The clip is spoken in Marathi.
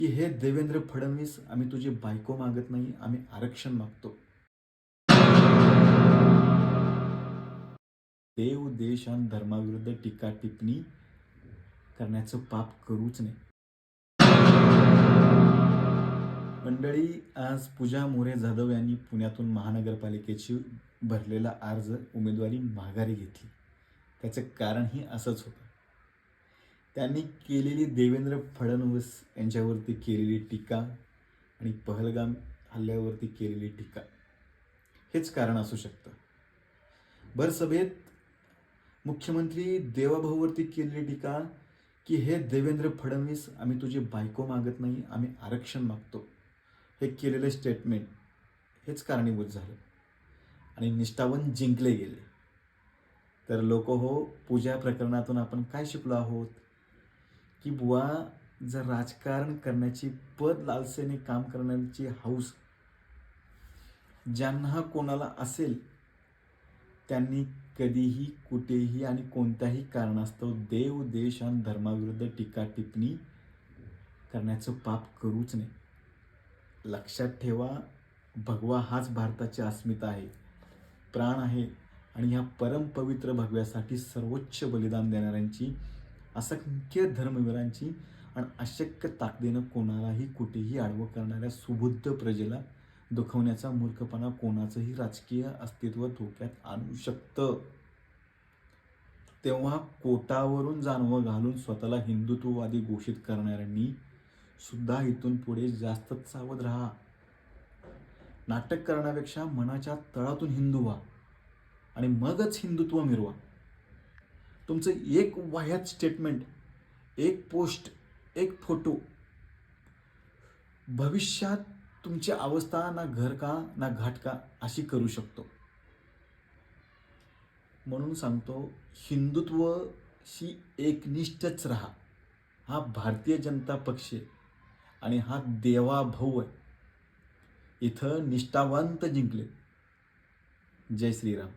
की हे देवेंद्र फडणवीस, आम्ही तुझी बायको मागत नाही, आम्ही आरक्षण मागतो. देव, देश आणि धर्माविरुद्ध टीका टिप्पणी करण्याचं पाप करूच नये. मंडळी, आज पूजा मोरे जाधव यांनी पुण्यातून महानगरपालिकेची भरलेला अर्ज उमेदवारी माघारी घेतली. त्याचं कारणही असंच होतं. त्यांनी केलेली देवेंद्र फडणवीस यांच्यावरती केलेली टीका आणि पहलगाम हल्ल्यावरती केलेली टीका हेच कारण असू शकतं. भरसभेत मुख्यमंत्री देवाभाऊवरती केलेली टीका की हे देवेंद्र फडणवीस, आम्ही तुझी बायको मागत नाही, आम्ही आरक्षण मागतो, हे केलेलं स्टेटमेंट हेच कारणीभूत झालं आणि निष्ठावंत जिंकले गेले. तर लोक हो, पूजा प्रकरणातून आपण काय शिकलो आहोत की बुवा, जर राजकारण करण्याची पद लालसेने काम करण्याची हौस ज्यांना कोणाला असेल त्यांनी कधीही कुठेही आणि कोणत्याही कारणास्तव देव, देश आणि धर्माविरुद्ध टीका टिप्पणी करण्याचं पाप करूच नये. लक्षात ठेवा, भगवा हाच भारताची अस्मिता आहे, प्राण आहे आणि ह्या परमपवित्र भगव्यासाठी सर्वोच्च बलिदान देणाऱ्यांची, असंख्य धर्मवीरांची आणि अशक्य ताकदीनं कोणालाही कुठेही आडवं करणाऱ्या सुबुद्ध प्रजेला दुखवण्याचा मूर्खपणा कोणाचंही राजकीय अस्तित्व धोक्यात आणू शकतं. तेव्हा कोटावरून जानवं घालून स्वतःला हिंदुत्ववादी घोषित करणाऱ्यांनी सुद्धा इथून पुढे जास्तच सावध राहा. नाटक करण्यापेक्षा मनाच्या तळातून हिंदू व्हा आणि मगच हिंदुत्व मिरवा. तुमचं एक वाह्यात स्टेटमेंट, एक पोस्ट, एक फोटो भविष्यात तुमची अवस्था ना घर का ना घाट का अशी करू शकतो. म्हणून सांगतो, हिंदुत्वशी एकनिष्ठच राहा. हा भारतीय जनता पक्ष आहे आणि हा देवाभाऊ आहे. इथं निष्ठावंत जिंकले. जय श्रीराम.